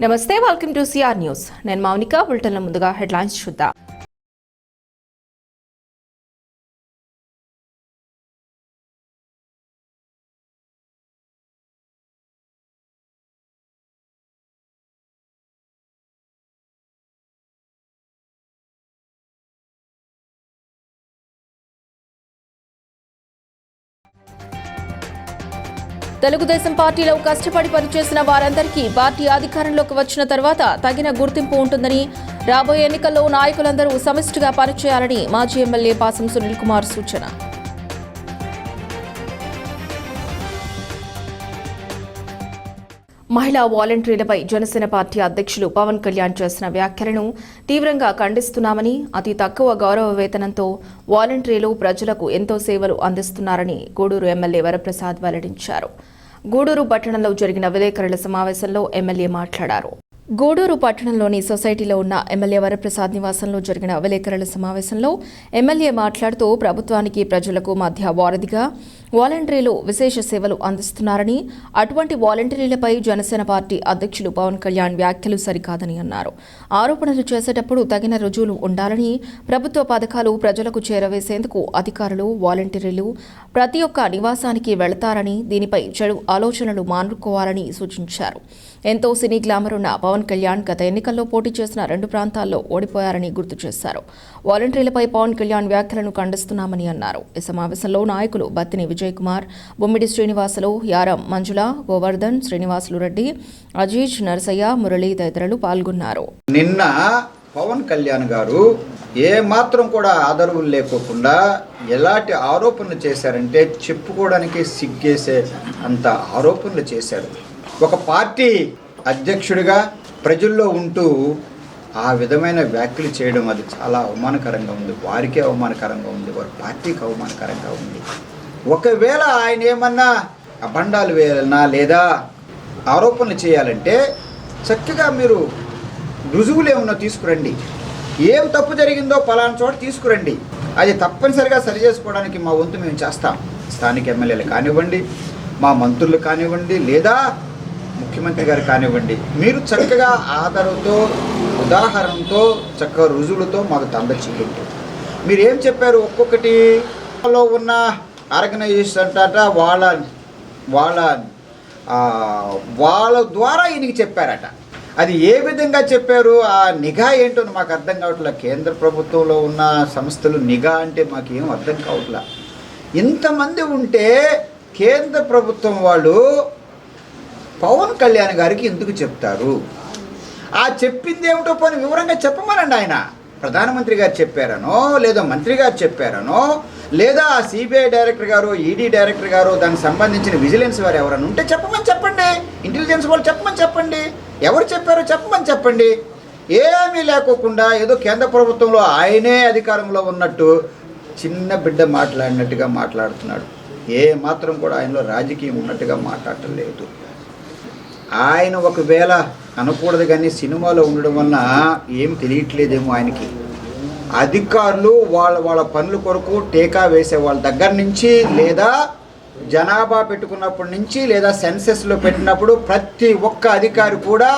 నమస్తే, welcome to CR news. నేను మౌనిక. బులెటిన్ల ముందుగా హెడ్లైన్స్ చూద్దాం. తెలుగుదేశం పార్టీలో కష్టపడి పనిచేసిన వారందరికీ పార్టీ అధికారంలోకి వచ్చిన తర్వాత తగిన గుర్తింపు ఉంటుందని, రాబోయే ఎన్నికల్లో నాయకులందరూ సమిష్టిగా పనిచేయాలని మాజీ ఎమ్మెల్యే పాసం సునీల్ కుమార్ సూచన. మహిళా వాలంటీర్లపై జనసేన పార్టీ అధ్యక్షులు పవన్ కళ్యాణ్ చేసిన వ్యాఖ్యలను తీవ్రంగా ఖండిస్తున్నామని, అతి తక్కువ గౌరవ వేతనంతో వాలంటీర్లు ప్రజలకు ఎంతో సేవలు అందిస్తున్నారని గూడూరు ఎమ్మెల్యే వరప్రసాద్ వెల్లడించారు. గూడూరు పట్టణంలో జరిగిన విలేకరుల సమావేశంలో ఎమ్మెల్యే మాట్లాడారు. గూడూరు పట్టణంలోని సొసైటీలో ఉన్న ఎమ్మెల్యే వరప్రసాద్ నివాసంలో జరిగిన విలేకరుల సమావేశంలో ఎమ్మెల్యే మాట్లాడుతూ ప్రభుత్వానికి ప్రజలకు మధ్య వారధిగా వాలంటీర్లు విశేష సేవలు అందిస్తున్నారని, అటువంటి వాలంటీర్లపై జనసేన పార్టీ అధ్యక్షులు పవన్ కళ్యాణ్ వ్యాఖ్యలు సరికాదని అన్నారు. ఆరోపణలు చేసేటప్పుడు తగిన రుజువులు ఉండాలని, ప్రభుత్వ పథకాలు ప్రజలకు చేరవేసేందుకు అధికారులు, వాలంటీర్లు ప్రతి ఒక్క నివాసానికి వెళతారని, దీనిపై చెడు ఆలోచనలు మానుకోవాలని సూచించారు. ఎంతో సినీ గ్లామర్ ఉన్న పవన్ కళ్యాణ్ గత ఎన్నికల్లో పోటీ చేసిన 2 ప్రాంతాల్లో ఓడిపోయారని గుర్తు చేశారు. వాలంటీర్లపై పవన్ కళ్యాణ్ వ్యాఖ్యలను ఖండిస్తున్నామని అన్నారు. ఈ సమావేశంలో నాయకులు బత్తిని విజయ్ కుమార్, బొమ్మిడి శ్రీనివాసులు, యారం మంజుల, గోవర్ధన్, శ్రీనివాసులు రెడ్డి, అజీజ్, నరసయ్య, మురళి తదితరులు పాల్గొన్నారు. నిన్న పవన్ కళ్యాణ్ గారు ఏ మాత్రం కూడా ఆదరవులు లేకోకుండా ఎలాంటి ఆరోపణలు చేశారంటే చెప్పుకోవడానికి సిగ్గేసే అంత ఆరోపణలు చేశారు. ఒక పార్టీ అధ్యక్షుడిగా ప్రజల్లో ఉంటూ ఆ విధమైన వ్యాఖ్యలు చేయడం అది చాలా అవమానకరంగా ఉంది. వారికే అవమానకరంగా ఉంది, వారి పార్టీకి అవమానకరంగా ఉంది. ఒకవేళ ఆయన ఏమన్నా అబండాలు వేయాలన్నా లేదా ఆరోపణలు చేయాలంటే చక్కగా మీరు రుజువులు ఏమన్నా తీసుకురండి. ఏం తప్పు జరిగిందో పలానా చోట తీసుకురండి. అది తప్పనిసరిగా సరి చేసుకోవడానికి మా వంతు మేము చేస్తాం. స్థానిక ఎమ్మెల్యేలు కానివ్వండి, మా మంత్రులు కానివ్వండి, లేదా ముఖ్యమంత్రి గారు కానివ్వండి, మీరు చక్కగా ఆధారంతో, ఉదాహరణతో, చక్కగా రుజువులతో మాకు అందచేయండి. మీరు ఏం చెప్పారు? ఒక్కొక్కటి ఉన్న ఆర్గనైజేషన్ అంట వాళ్ళ ద్వారా ఈయనకి చెప్పారట. అది ఏ విధంగా చెప్పారు? ఆ నిఘా ఏంటో మాకు అర్థం కావట్లేదు. కేంద్ర ప్రభుత్వంలో ఉన్న సంస్థలు నిఘా అంటే మాకేం అర్థం కావట్లేదు. ఇంతమంది ఉంటే కేంద్ర ప్రభుత్వం వాళ్ళు పవన్ కళ్యాణ్ గారికి ఎందుకు చెప్తారు? ఆ చెప్పింది ఏమిటో పని వివరంగా చెప్పమనండి. ఆయన ప్రధానమంత్రి గారు చెప్పారనో, లేదా మంత్రి గారు చెప్పారనో, లేదా సిబిఐ డైరెక్టర్ గారు, ఈడీ డైరెక్టర్ గారు, దానికి సంబంధించిన విజిలెన్స్ వారు ఎవరైనా ఉంటే చెప్పమని చెప్పండి. ఇంటెలిజెన్స్ వాళ్ళు చెప్పమని చెప్పండి. ఎవరు చెప్పారో చెప్పమని చెప్పండి. ఏమీ లేకోకుండా ఏదో కేంద్ర ప్రభుత్వంలో ఆయనే అధికారంలో ఉన్నట్టు చిన్న బిడ్డ మాట్లాడినట్టుగా మాట్లాడుతున్నాడు. ఏ మాత్రం కూడా ఆయనలో రాజకీయం ఉన్నట్టుగా మాట్లాడటం లేదు. ఆయన ఒకవేళ అనకూడదు కానీ సినిమాలో ఉండడం వలన ఏం తెలియట్లేదేమో ఆయనకి. అధికారులు వాళ్ళ పనుల కొరకు టీకా వేసే వాళ్ళ దగ్గర నుంచి, లేదా జనాభా పెట్టుకున్నప్పటి నుంచి, లేదా సెన్సెస్లో పెట్టినప్పుడు ప్రతి ఒక్క అధికారి కూడా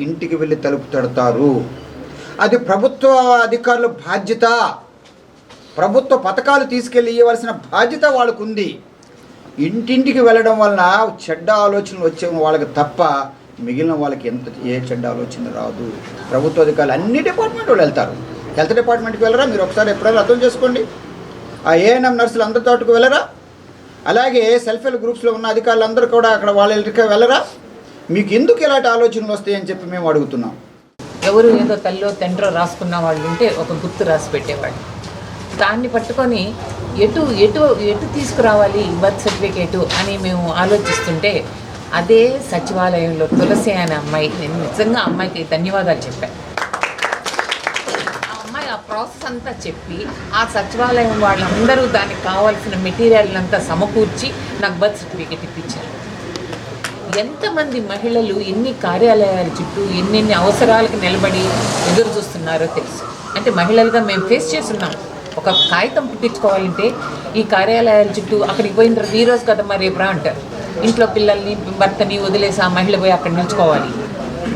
ఇంటికి వెళ్ళి తలుపు తడతారు. అది ప్రభుత్వ అధికారుల బాధ్యత. ప్రభుత్వ పథకాలు తీసుకెళ్ళి ఇవ్వాల్సిన బాధ్యత వాళ్ళకు ఉంది. ఇంటింటికి వెళ్ళడం వలన చెడ్డ ఆలోచనలు వచ్చే వాళ్ళకి తప్ప మిగిలిన వాళ్ళకి ఏ చెడ్డ ఆలోచన రాదు. ప్రభుత్వ అధికారులు అన్ని డిపార్ట్మెంట్ వాళ్ళు వెళ్తారు. హెల్త్ డిపార్ట్మెంట్కి వెళ్ళరా? మీరు ఒకసారి ఎప్పుడైనా అర్థం చేసుకోండి. ఆ ఏఎన్ఎం నర్సులు అందరి తోటకు వెళ్ళరా? అలాగే సెల్ఫ్ హెల్ప్ గ్రూప్స్లో ఉన్న అధికారులు అందరూ కూడా అక్కడ వాళ్ళ ఇంటికి వెళ్ళరా? మీకు ఎందుకు ఇలాంటి ఆలోచనలు వస్తాయని చెప్పి మేము అడుగుతున్నాం. ఎవరు ఏదో తల్లో తండ్రో రాసుకున్న వాళ్ళు ఉంటే ఒక గుర్తు రాసి పెట్టేవాళ్ళు. దాన్ని పట్టుకొని ఎటు ఎటు ఎటు తీసుకురావాలి బర్త్ సర్టిఫికేటు అని మేము ఆలోచిస్తుంటే అదే సచివాలయంలో తులసి అనే అమ్మాయి, నేను నిజంగా అమ్మాయికి ధన్యవాదాలు చెప్పాను. ఆ అమ్మాయి ఆ ప్రాసెస్ అంతా చెప్పి ఆ సచివాలయం వాళ్ళందరూ దానికి కావాల్సిన మెటీరియల్ అంతా సమకూర్చి నాకు బర్త్ సర్టిఫికేట్ ఇప్పించారు. ఎంతమంది మహిళలు ఎన్ని కార్యాలయాల చుట్టూ ఎన్నెన్ని అవసరాలకు నిలబడి ఎదురు చూస్తున్నారో తెలుసు. అంటే మహిళలుగా మేము ఫేస్ చేస్తున్నాం. ఒక కాగితం పుట్టించుకోవాలంటే ఈ కార్యాలయాల చుట్టూ అక్కడికి పోయిన తర్వాత ఈరోజు కదా మరి రేపు రా అంటారు. ఇంట్లో పిల్లల్ని, భర్తని వదిలేసి ఆ మహిళ పోయి అక్కడ నిల్చుకోవాలి.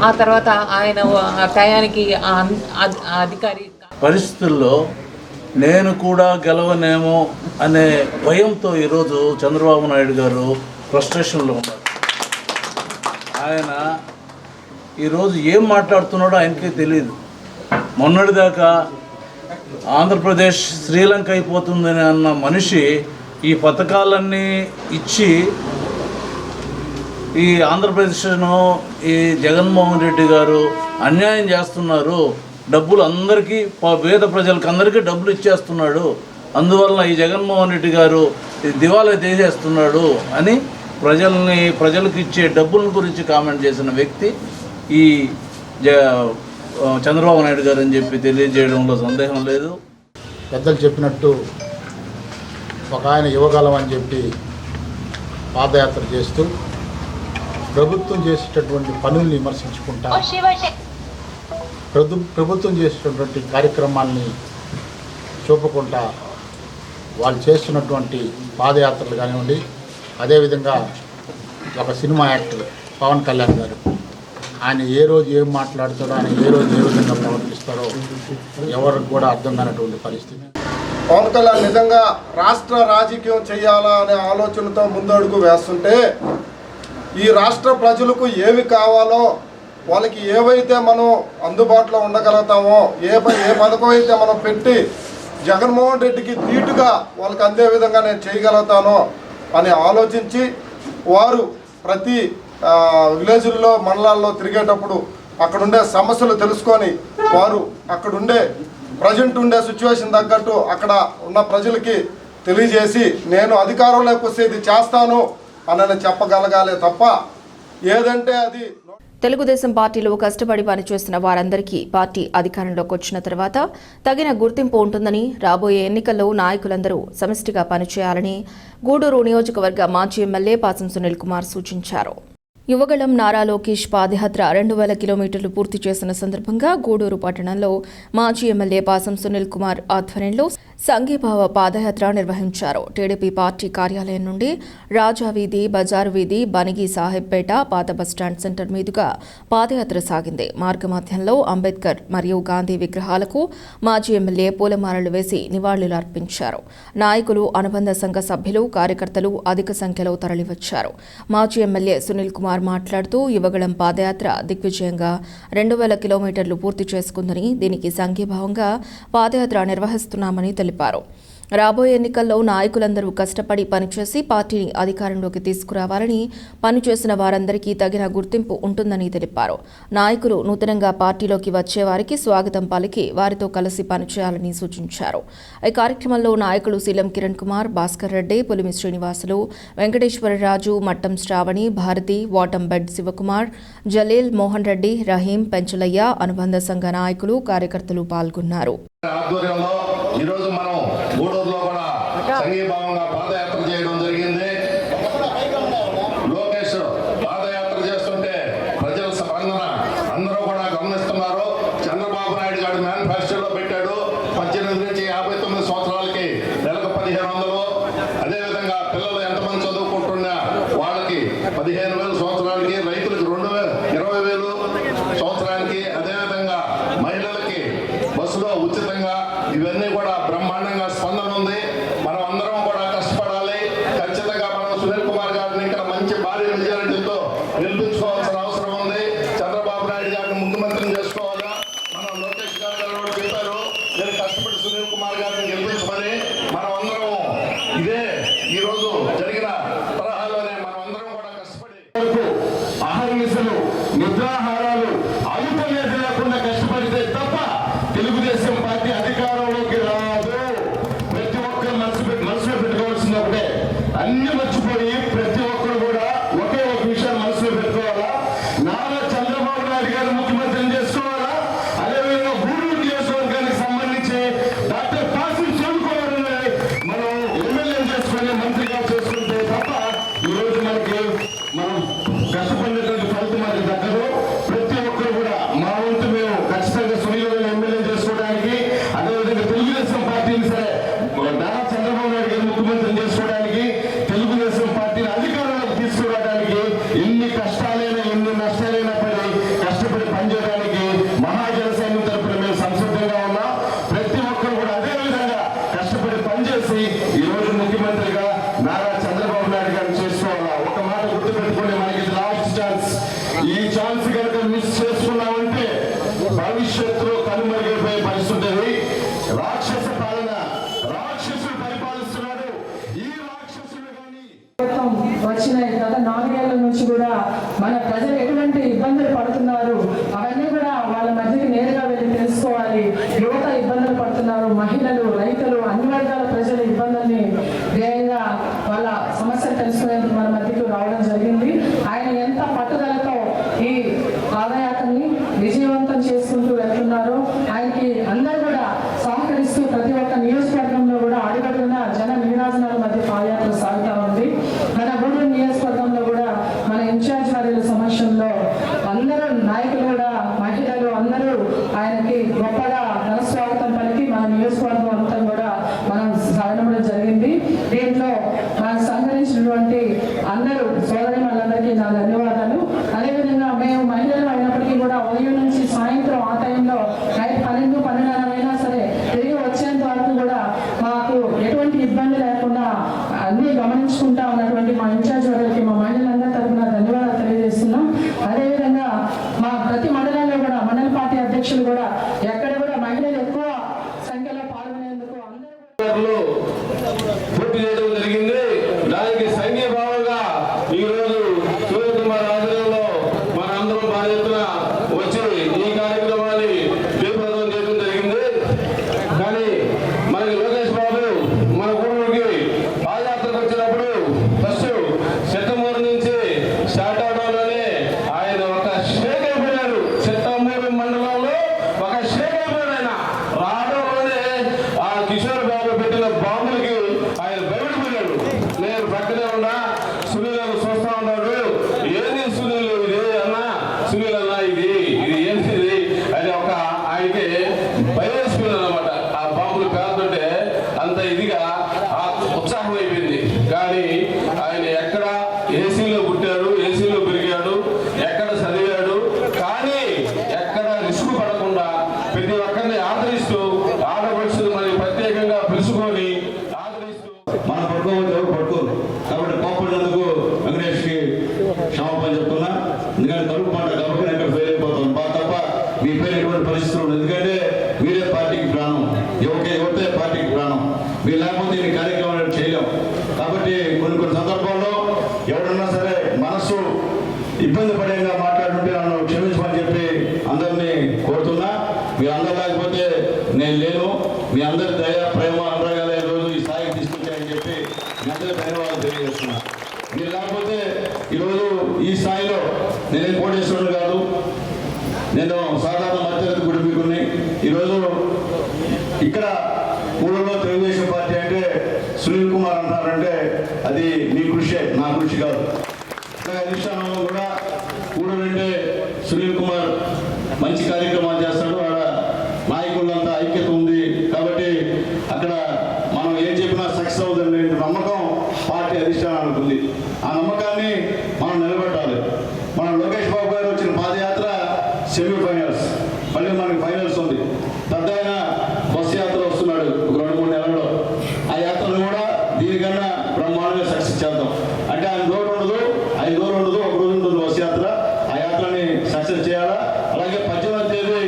ఆ తర్వాత ఆయన ఆ టయానికి ఆ అధికారి పరిస్థితుల్లో నేను కూడా గెలవనేమో అనే భయంతో ఈరోజు చంద్రబాబు నాయుడు గారు ఫ్రస్ట్రేషన్లో ఉన్నారు. ఆయన ఈరోజు ఏం మాట్లాడుతున్నాడో ఆయనకే తెలియదు. మొన్నటిదాకా ఆంధ్రప్రదేశ్ శ్రీలంక అయిపోతుందని అన్న మనిషి ఈ పథకాలన్నీ ఇచ్చి ఈ ఆంధ్రప్రదేశ్ను ఈ జగన్మోహన్ రెడ్డి గారు అన్యాయం చేస్తున్నారు, డబ్బులు అందరికీ పేద ప్రజలకు అందరికీ డబ్బులు ఇచ్చేస్తున్నాడు, అందువలన ఈ జగన్మోహన్ రెడ్డి గారు దివాలా తీసేస్తున్నాడు అని ప్రజలకు ఇచ్చే డబ్బుల గురించి కామెంట్ చేసిన వ్యక్తి ఈ చంద్రబాబు నాయుడు గారు అని చెప్పి తెలియజేయడంలో సందేహం లేదు. పెద్దలు చెప్పినట్టు ఒక ఆయన యువగలం అని చెప్పి పాదయాత్ర చేస్తూ ప్రభుత్వం చేసేటటువంటి పనుల్ని విమర్శించుకుంటా, ప్రభుత్వం చేసేటటువంటి కార్యక్రమాల్ని చూపకుండా వాళ్ళు చేస్తున్నటువంటి పాదయాత్రలు కానివ్వండి, అదేవిధంగా ఒక సినిమా యాక్టర్ పవన్ కళ్యాణ్ గారు ఆయన ఏ రోజు ఏం మాట్లాడతారో, ఆయన ఏ రోజు ఏ విధంగా ప్రవర్తిస్తారో ఎవరికి కూడా అర్థం కానటువంటి పరిస్థితి. పవన్ కళ్యాణ్ నిజంగా రాష్ట్ర రాజకీయం చేయాలా అనే ఆలోచనతో ముందడుగు వేస్తుంటే ఈ రాష్ట్ర ప్రజలకు ఏమి కావాలో, వాళ్ళకి ఏవైతే మనం అందుబాటులో ఉండగలుగుతామో, ఏ పథకం అయితే మనం పెట్టి జగన్మోహన్ రెడ్డికి ధీటుగా వాళ్ళకి అందే విధంగా నేను చేయగలుగుతానో అని ఆలోచించి వారు ప్రతి విలేజ్ల్లో మండలాల్లో తిరిగేటప్పుడు అక్కడుండే సమస్యలు తెలుసుకొని వారు అక్కడుండే ప్రజెంట్ ఉండే సిచ్యువేషన్ తగ్గట్టు అక్కడ ఉన్న ప్రజలకి తెలియజేసి నేను అధికారంలోకి వస్తే ఇది చేస్తాను అని చెప్పగలగాలే తప్ప ఏదంటే అది. తెలుగుదేశం పార్టీలో కష్టపడి పనిచేస్తున్న వారందరికీ పార్టీ అధికారంలోకి వచ్చిన తర్వాత తగిన గుర్తింపు ఉంటుందని, రాబోయే ఎన్నికల్లో నాయకులందరూ సమిష్టిగా పనిచేయాలని గూడూరు నియోజకవర్గ మాజీ ఎమ్మెల్యే పాసం సునీల్ కుమార్ సూచించారు. యువగళం నారా లోకేష్ పాదయాత్ర 2000 కిలోమీటర్లు పూర్తి చేసిన సందర్భంగా గూడూరు పట్టణంలో మాజీ ఎమ్మెల్యే పాసం సునీల్ కుమార్ ఆధ్వర్యంలో సంఘీభావ పాదయాత్ర నిర్వహించారు. టీడీపీ పార్టీ కార్యాలయం నుండి రాజా వీధి, బజారు వీధి, బనిగి సాహెబ్పేట, పాత బస్టాండ్ సెంటర్ మీదుగా పాదయాత్ర సాగింది. మార్గమధ్యంలో అంబేద్కర్ మరియు గాంధీ విగ్రహాలకు మాజీ ఎమ్మెల్యే పూలమాలలు వేసి నివాళులు అర్పించారు. నాయకులు, అనుబంధ సంఘ సభ్యులు, కార్యకర్తలు అధిక సంఖ్యలో తరలివచ్చారు. మాజీ ఎమ్మెల్యే సునీల్ కుమార్ మాట్లాడుతూ యువగళం పాదయాత్ర దిగ్విజయంగా 2000 కిలోమీటర్లు పూర్తి చేసుకుందని, దీనికి సంఘీభావంగా పాదయాత్ర నిర్వహిస్తున్నామని తెలిపారు. రాబోయే ఎన్నికల్లో నాయకులందరూ కష్టపడి పనిచేసి పార్టీని అధికారంలోకి తీసుకురావాలని, పనిచేసిన వారందరికీ తగిన గుర్తింపు ఉంటుందని తెలిపారు. నాయకులు నూతనంగా పార్టీలోకి వచ్చేవారికి స్వాగతం పలికి వారితో కలిసి పనిచేయాలని సూచించారు. ఈ కార్యక్రమంలో నాయకులు శీలం కిరణ్ కుమార్, భాస్కర్ రెడ్డి, పులిమి శ్రీనివాసులు, వెంకటేశ్వరరాజు, మట్టం శ్రావణి, భారతి, వాటంబెడ్ శివకుమార్, జలీల్, మోహన్ రెడ్డి, రహీం, పెంచలయ్య, అనుబంధ సంఘ నాయకులు, కార్యకర్తలు పాల్గొన్నారు. ఈరోజు మనం గూడూరులో కూడా సంఘీభావంగా పాదయాత్ర చేయడం జరిగింది. లోకేష్ పాదయాత్ర చేస్తుంటే ప్రజల స్పందన అందరూ కూడా గమనిస్తున్నారు. చంద్రబాబు నాయుడు గారు మేనిఫెస్టోలో పెట్టాడు 18 నుంచి 59 సంవత్సరాలకి నెలకు 1500. అదేవిధంగా పిల్లలు ఎంతమంది చదువుకుంటున్నా వాళ్ళకి 15,000 సంవత్సరాలకి, రైతులకు 20,000 సంవత్సరానికి, అదేవిధంగా మహిళలకి బస్సులో ఉచితంగా, ఇవన్నీ కూడా బ్రహ్మాండంగా స్పందన ఉంది. మనం అందరం కూడా కష్టపడాలి. ఖచ్చితంగా మనం సునీల్ కుమార్ గారిని ఇక్కడ మంచి భారీ మెజారిటీతో గెలిపించుకోవాల్సిన అవసరం ఉంది. చంద్రబాబు నాయుడు గారిని ముఖ్యమంత్రిని చేసుకోవాలా. మనం లోకేష్ గారు కూడా చెప్పారు, నేను కష్టపడి సునీల్ కుమార్ గారిని గెలిపించమని. మనం అందరం ఇదే ఈరోజు జరిగిన తరహాలోనే మనం అందరం కూడా కష్టపడి అహర్నిశలు, నిద్రాహారాలు, అలుపలేదు లేకుండా కష్టపడితే తప్ప తెలుగుదేశం పార్టీ అధికారంలోకి రాదు. ప్రతి ఒక్కరు మనసులో పెట్టుకోవాల్సింది ఒకటే, అన్ని మర్చిపోయి ప్రతి ఒక్కరు కూడా ఒకే ఒక విషయాన్ని మనసులో పెట్టుకోవాలా. నారా చంద్రబాబు నాయుడు గారు ముఖ్యమంత్రిని చేసుకోవాలా. అదేవిధంగా గూడూరు నియోజకవర్గానికి సంబంధించి డాక్టర్ పాసం పాలన రాక్షసులు పరిపాలిస్తున్నాడు. ఈ రాక్షసులు కానీ వచ్చిన గత 4 ఏళ్ల నుంచి కూడా మన ప్రజలు ఎటువంటి ఇబ్బందులు పడుతున్నారు అవన్నీ కూడా వాళ్ళ మధ్యకి నేరుగా వెళ్ళి తెలుసుకోవాలి. యువత ఇబ్బందులు పడుతున్నారు, మహిళలు, రైతులు, అన్ని వర్గాల ప్రజల ఇబ్బందుల్ని ధ్యేయంగా వాళ్ళ సమస్యలు తెలుసుకునేందుకు మన మధ్యకు రావడం జరిగింది. ఆయన ఎంత పట్టుదలతో ఈ పాదయాత్రని విజయవంతం చేసుకుంటూ వెళ్తున్నారో ఆయనకి అందరూ కూడా సహకరిస్తూ ప్రతి ఒక్క నియోజకవర్గంలో కూడా అడుగడుగున జన నీరాజనాల మధ్య పాదయాత్ర సాగుతూ ఉంది. మన గూడూరు నియోజకవర్గంలో కూడా మన ఇన్ఛార్జ్ వారి సమక్షంలో అందరూ నాయకులు కూడా మహిళలు అందరూ ఆయనకి గొప్పగా ఘనస్వాగతం పలికి మన నియోజకవర్గం అంతా కూడా మనం సాగడం జరిగింది. దీంట్లో మనకు సహకరించినటువంటి అందరూ సోదరి వాళ్ళందరికీ నా ధన్యవాదాలు. అదేవిధంగా మేము మహిళలు అయినప్పటికీ కూడా ఉదయం నుంచి సాయంత్రం ఆ టైంలో నైట్ 12-12:30 అయినా సరే తిరిగి వచ్చేంత వరకు కూడా మాకు ఎటువంటి ఇబ్బంది లేకుండా అన్ని గమనించుకుంటా ఉన్నటువంటి మా ఇన్ఛార్జ్ వారికి మా మహిళలందరి తరఫున ధన్యవాదాలు తెలియజేస్తున్నాం. అదేవిధంగా మా ప్రతి మండలంలో కూడా మండల పార్టీ అధ్యక్షులు కూడా ఎక్కడ కూడా మహిళలు ఎక్కువ సంఖ్యలో పాల్గొనేందుకు అందరూ పూర్తి చేయడం జరిగింది. దానికి సంఘీభావంగా ఈరోజు సూర్యకుమార్ ఆధ్వర్యంలో మన అందరం బాధ్యతన వచ్చి ఈ కార్యక్రమాన్ని జయప్రదం చేయడం జరిగింది. కానీ మనకి లోకేష్ బాబు మన ఊరికి పాదయాత్రకు వచ్చినప్పుడు ఫస్ట్ సెట్టమూరు నుంచి స్టార్ట్ అవడంలోనే ఆయన ఒక షేక్ అయిపోయారు. సెట్టమూరు మండలంలో ఒక షేక్ అయిపోయాడు. ఆయన రావడంలోనే ఆ కిషోర్ బాబు పెట్టిన బాంబులకి ఆయన భయపడిపోయాడు. నేను పక్కనే ఉన్నా, సునీల్ చూస్తా ఉన్నాడు. ఏంది సునీల్ ఇది అన్నా, సునీల్ అన్నా ఇది ఏంటి అని ఒక ఆయనకి భయవేసిపోయింది అనమాట. ఆ బాంబులు పేరుతుంటే అంత ఇదిగా ఉత్సాహం అయిపోయింది. కానీ ఆయన ఎక్కడ ఏసీలో పుట్టాడు, ఏసీలో పెరిగాడు, ఎక్కడ చదివాడు, కానీ ఎక్కడ రిస్క్ పడకుండా ప్రతి ఒక్కరిని ఆదరిస్తూ ఆడపడుచులు మరి ప్రత్యేకంగా పిలుచుకొని ఆదరిస్తూ మన పడుకోవచ్చు ఎవరు పడుకోరు. కాబట్టి కోపడినందుకు వెంకటేష్కి క్షమాపణ చెప్తున్నా. ఎందుకంటే తలుపు మాట కాబట్టి నేను ఎక్కడ ఫెయిల్ అయిపోతాను తప్ప మీ పేరు ఎటువంటి పరిస్థితులు ఉండదు. ఎందుకంటే వీరే పార్టీకి ప్రాణం, యువతే పార్టీకి ప్రాణం. మీరు లేకపోతే ఈ కార్యక్రమాలు చేయలేం. కాబట్టి కొన్ని సందర్భాల్లో ఎవరన్నా సరే మనసు ఇబ్బంది పడేగా మాట్లాడుతుంటే నన్ను క్షమించమని చెప్పి అందరినీ కోరుతున్నా. మీరు అందరు లేకపోతే నేను లేను. మీ అందరి దయ, ప్రేమ, అనురాగాలు ఈరోజు ఈ స్థాయికి తీసుకొచ్చాయని చెప్పి మీ అందరి ధన్యవాదాలు తెలియజేస్తున్నా. మీరు లేకపోతే ఈరోజు ఈ స్థాయిలో నేనేం కోటేశ్వరుడు కాదు, నేను సాధారణ మధ్యతరగతి కుటుంబీకుడిని. ఈరోజు ఇక్కడ ఊళ్ళో తెలుగుదేశం పార్టీ అంటే సునీల్ కుమార్ అంటారంటే అది మీ కృషి, నా కృషి కాదు. అధిష్టానంలో కూడా ఊళ్ళంటే సునీల్ కుమార్ మంచి కార్యక్రమాలు చేస్తాడు. ఆడ నాయకులంతా ఐక్యత ఉంది. కాబట్టి అక్కడ మనం ఏం చెప్పినా సక్సెస్ అవుతుంది నమ్మకం పార్టీ అధిష్టానానికి ఉంది. ఆ నమ్మకాన్ని మనం నిలబెట్టాలి. మన లోకేష్ బాబు గారు వచ్చిన పాదయాత్ర సెమీఫైనల్స్, మళ్ళీ మనకి ఫైనల్స్ ఉంది. పెద్ద ఆయన బస్సు యాత్ర వస్తున్నాడు ఒక 2-3 నెలల్లో. ఆ యాత్రను కూడా దీనికన్నా బ్రహ్మాండంగా సక్సెస్ చేద్దాం. అంటే ఆయన దూరం ఉండదు, 5 రోజులు ఉండదు, 1 రోజు ఉంటుంది బస్సు యాత్ర. ఆ యాత్రని సక్సెస్ చేయాలా. అలాగే 18వ తేదీ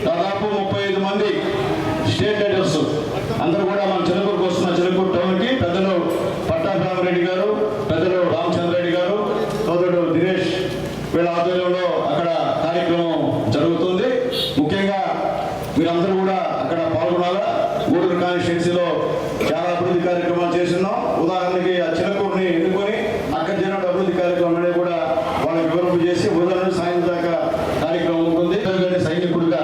దాదాపు 35 మంది స్టేట్ లీడర్స్ అందరూ కూడా మన చిలకూరుకు వస్తున్న చిలకూరు టౌన్కి పెద్దలు పట్టాభిరామరెడ్డి గారు, పెద్దలు రామచంద్రరెడ్డి గారు, సోదరుడు దినేష్ వీళ్ళ ఆధ్వర్యంలో అక్కడ కార్యక్రమం జరుగుతుంది. ముఖ్యంగా మీరందరూ కూడా అక్కడ పాల్గొనాలా. గూడూరు కాన్స్టిట్యున్సీలో చాలా అభివృద్ధి కార్యక్రమాలు చేస్తున్నాం. ఉదాహరణకి ఆ చిలకూరుని ఎన్నుకొని అక్కడ జరిగిన అభివృద్ధి కార్యక్రమాలు కూడా వాళ్ళకి వివరణ చేసి ఉదయం సాయంత్రం దాకా కార్యక్రమం ఉంటుంది. సైనికుడిగా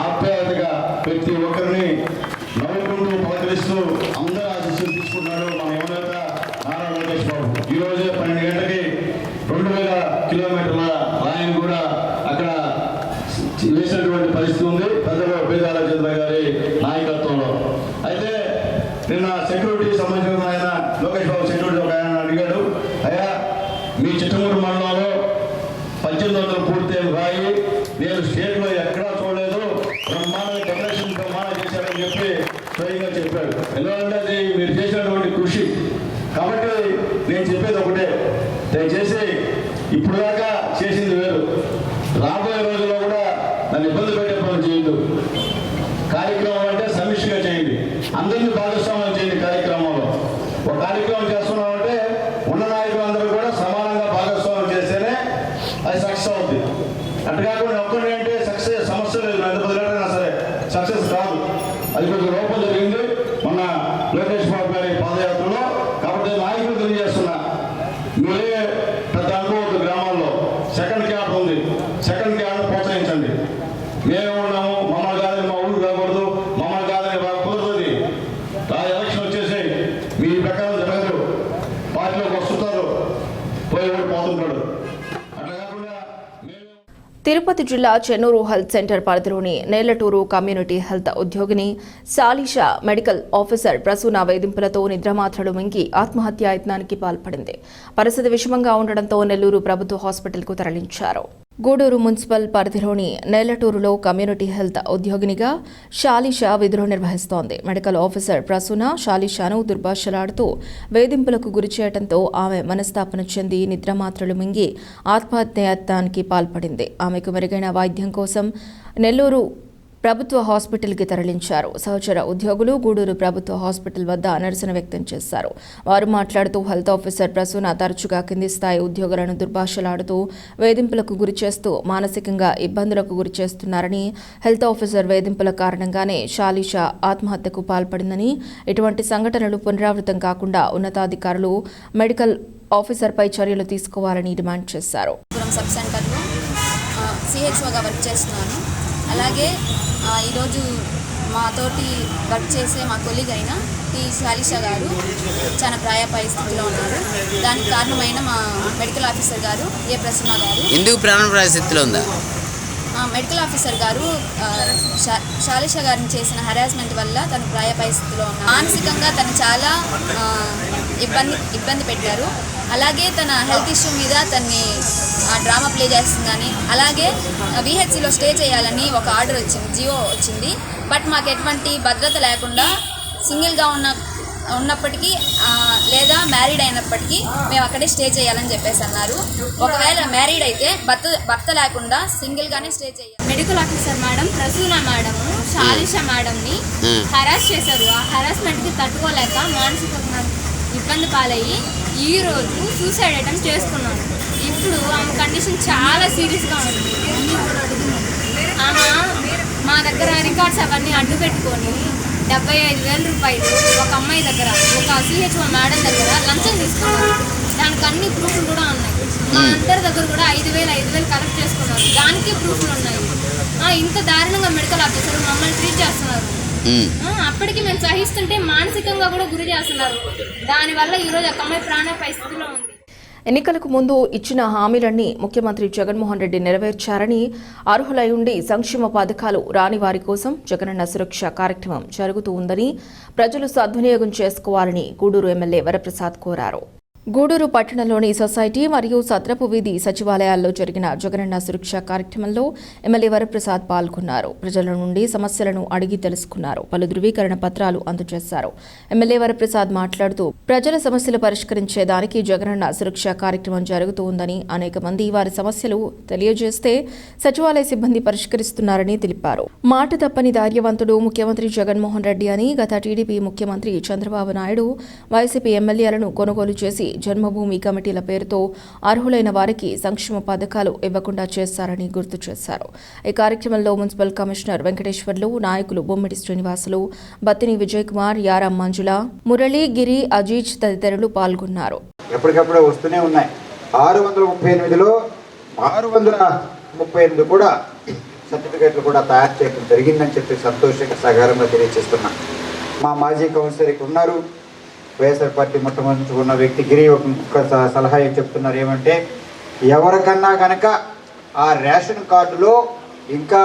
ఆప్యాయతగా ప్రతి ఒక్కరిని నవ్వుకుంటూ పలకరిస్తూ అందరూ ఆశీస్సులు తీసుకున్నాడు మన యువనేత నారా లోకేష్ బాబు. ఈరోజే 12 గంటలకి 2000 కిలోమీటర్ల లైన్ కూడా అక్కడ వేసినటువంటి పరిస్థితి ఉంది పెద్దలు పేదాల చంద్ర గారి నాయకత్వంలో. అయితే నిన్న సెక్యూరిటీ సంబంధించిన ఆయన లోకేష్ బాబు సెక్యూరిటీ ఒక ఆయన అడిగాడు, అయ్యా మీ చిట్టమూరు మండలంలో 1800 పూర్తి రాయి నేను స్టేట్లో ఎక్కడా చూడలేదు, బ్రహ్మాండ డెకరేషన్ బ్రహ్మాండ చేశారని చెప్పి స్వయంగా చెప్పాడు. ఎందుకంటే అది మీరు చేసినటువంటి కృషి. కాబట్టి నేను చెప్పేది ఒకటే, దయచేసి ఇప్పుడు దాకా చేసింది వేరు, రాబోయే రోజుల్లో కూడా నన్ను ఇబ్బంది పెట్టే పనులు చేయొద్దు. కార్యక్రమం అంటే సమిష్టిగా చేయండి. అందరినీ భాగస్వామ్యం చేయండి కార్యక్రమంలో. ఒక కార్యక్రమం చేస్తున్నామంటే ఉన్న నాయకులందరూ కూడా సమానంగా భాగస్వామ్యం చేస్తేనే అది సక్సెస్ అవుతుంది. అటు కాకుండా ఒక్కడే అంటే సక్సెస్ సమస్య లేదు, ఎంత బదులైనా సరే సక్సెస్ కాదు. అది కొంచెం లోపం జరిగింది మొన్న లోకేష్ బాబు గారి పాదయాత్రలో. కాబట్టి నాయకులు తెలియజేస్తున్నా, మీరే పెద్ద అనుభవం గ్రామాల్లో సెకండ్ క్యాప్ ఉంది, సెకండ్ క్యాప్ ప్రోత్సహించండి. మేము ఉన్నాము, మమ్మల్ని కాదని మా ఊరు కాకూడదు, మమ్మల్ని కాదని కుదరదు. ఆ ఎలక్షన్ వచ్చేసి మీ ప్రకారం జరగదు, పార్టీలోకి వస్తుంటారు, పోయి పోతుంటాడు. అట్లా కాకుండా తిరుపతి జిల్లా చెన్నూరు హెల్త్ సెంటర్ పరిధిలోని నేలటూరు కమ్యూనిటీ హెల్త్ ఉద్యోగిని సాలిషా మెడికల్ ఆఫీసర్ ప్రసూన వేధింపులతో నిద్రమాత్రలు మింగి ఆత్మహత్యా యత్నానికి పాల్పడింది. పరిస్థితి విషమంగా ఉండడంతో నెల్లూరు ప్రభుత్వ హాస్పిటల్కు తరలించారు. గూడూరు మున్సిపల్ పరిధిలోని నేలటూరులో కమ్యూనిటీ హెల్త్ ఉద్యోగినిగా షాలిషా విధులు నిర్వహిస్తోంది. మెడికల్ ఆఫీసర్ ప్రసూన షాలిషాను దుర్భాషలాడుతూ వేధింపులకు గురి చేయడంతో ఆమె మనస్తాపన చెంది నిద్రమాత్రలు మింగి ఆత్మహత్యాయత్నానికి పాల్పడింది. ఆమెకు మెరుగైన వైద్యం కోసం నెల్లూరు ప్రభుత్వ హాస్పిటల్కి తరలించారు. సహచర ఉద్యోగులు గూడూరు ప్రభుత్వ హాస్పిటల్ వద్ద నిరసన వ్యక్తం చేశారు. వారు మాట్లాడుతూ హెల్త్ ఆఫీసర్ ప్రసూన తరచుగా కింది స్థాయి ఉద్యోగులను దుర్భాషలాడుతూ వేధింపులకు గురి చేస్తూ మానసికంగా ఇబ్బందులకు గురి చేస్తున్నారని, హెల్త్ ఆఫీసర్ వేధింపుల కారణంగానే షాలిషా ఆత్మహత్యకు పాల్పడిందని, ఇటువంటి సంఘటనలు పునరావృతం కాకుండా ఉన్నతాధికారులు మెడికల్ ఆఫీసర్పై చర్యలు తీసుకోవాలని డిమాండ్ చేశారు. సబ్ సెంటర్లో సిహెచ్ఓగా వర్క్ చేస్తున్నాను. అలాగే ఈరోజు మాతోటి వర్క్ చేసే మా కొలీగ్ అయిన టి షాలిషా గారు చాలా ప్రాయాపాయ స్థితిలో ఉన్నారు. దానికి కారణమైన మా మెడికల్ ఆఫీసర్ గారు ఏ ప్రసన్న గారు. ఎందుకు ప్రాణాపాయ స్థితిలో ఉందా? మెడికల్ ఆఫీసర్ గారు షాలిషా గారిని చేసిన హెరాస్మెంట్ వల్ల తను ప్రాయాపాయ స్థితిలో ఉన్నారు. మానసికంగా తను చాలా ఇబ్బంది పెట్టారు. అలాగే తన హెల్త్ ఇష్యూ మీద తన్ని డ్రామా ప్లే చేస్తుందని, అలాగే విహెచ్సిలో స్టే చేయాలని ఒక ఆర్డర్ వచ్చింది, జియో వచ్చింది. బట్ మాకు ఎటువంటి భద్రత లేకుండా సింగిల్గా ఉన్నప్పటికీ లేదా మ్యారీడ్ అయినప్పటికీ మేము అక్కడే స్టే చేయాలని చెప్పేసి అన్నారు. ఒకవేళ మ్యారీడ్ అయితే భర్త లేకుండా సింగిల్గానే స్టే చేయాలి. Medical officer madam Prasuna madam Shalisha మేడంని హెరాస్ చేశారు. ఆ హెరాస్మెంట్కి తట్టుకోలేక మానసికంగా ఇబ్బంది పాలయ్యి ఈరోజు సూసైడ్ అటెంప్ట్ చేసుకున్నాను. ఇప్పుడు ఆమె కండిషన్ చాలా సీరియస్గా ఉంది. ఆమె మా దగ్గర రికార్డ్స్ అవన్నీ అడ్డు పెట్టుకొని 75,000 రూపాయలు ఒక అమ్మాయి దగ్గర, ఒక సిహెచ్ఓ మేడం దగ్గర లంచం తీసుకున్నారు. దానికి అన్ని ప్రూఫ్లు కూడా ఉన్నాయి. మా అందరి దగ్గర కూడా 5,000 కలెక్ట్ చేసుకున్నారు. దానికి ప్రూఫ్లు ఉన్నాయి. ఇంత దారుణంగా మెడికల్ ఆఫీసర్ మమ్మల్ని ట్రీట్ చేస్తున్నారు. అప్పటికి మేము సహిస్తుంటే మానసికంగా కూడా గురి చేస్తున్నారు. దానివల్ల ఈరోజు ఒక అమ్మాయి ప్రాణాపాయ స్థితిలో ఉంది. ఎన్నికలకు ముందు ఇచ్చిన హామీలన్నీ ముఖ్యమంత్రి జగన్మోహన్ రెడ్డి నెరవేర్చారని, అర్హులై ఉండి సంక్షేమ పథకాలు రాని వారి కోసం జగనన్న సురక్ష కార్యక్రమం జరుగుతూ ఉందని ప్రజలు సద్వినియోగం చేసుకోవాలని గూడూరు ఎమ్మెల్యే వరప్రసాద్ కోరారు. గూడూరు పట్టణంలోని సొసైటీ మరియు సత్రపు వీధి సచివాలయాల్లో జరిగిన జగనన్న సురక్ష కార్యక్రమంలో ఎమ్మెల్యే వరప్రసాద్ పాల్గొన్నారు. ప్రజల నుండి సమస్యలను అడిగి తెలుసుకున్నారు. పలు ధృవీకరణ పత్రాలు అందజేశారు. ఎమ్మెల్యే వరప్రసాద్ మాట్లాడుతూ ప్రజల సమస్యలు పరిష్కరించేదానికి జగనన్న సురక్ష కార్యక్రమం జరుగుతూ ఉందని, అనేక మంది వారి సమస్యలు తెలియజేస్తే సచివాలయ సిబ్బంది పరిష్కరిస్తున్నారని తెలిపారు. మాట తప్పని ధైర్యవంతుడు ముఖ్యమంత్రి జగన్మోహన్ రెడ్డి అని గత టీడీపీ ముఖ్యమంత్రి చంద్రబాబు నాయుడు వైసీపీ ఎమ్మెల్యేలను కొనుగోలు చేసి జన్మభూమి కమిటీల పేరుతో అర్హులైన వారికి సంక్షేమ పథకాలు ఇవ్వకుండా చేశారని గుర్తు చేశారు. ఈ కార్యక్రమంలో మున్సిపల్ కమిషనర్ వెంకటేశ్వర్లు, నాయకులు బొమ్మిడి శ్రీనివాసులు, బత్తిని విజయ్ కుమార్, యారం మంజుల, మురళి, గిరి, అజీజ్ తదితరులు పాల్గొన్నారు. ఎప్పటికప్పుడు వస్తూనే ఉన్నాయి. 638లో 638 కూడా సర్టిఫికేట్లు కూడా తయారు చేయడం జరిగిందని చెప్పి సంతోషంగా సగారంగా తెలియజేస్తున్నా. మా మాజీ కౌన్సిలర్ ఇక్కడ ఉన్నారు, వైఎస్ఆర్ పార్టీ మొట్టమొదటి ఉన్న వ్యక్తి గిరి ఒక సలహా చెప్తున్నారు. ఏమంటే ఎవరికన్నా కనుక ఆ రేషన్ కార్డులో ఇంకా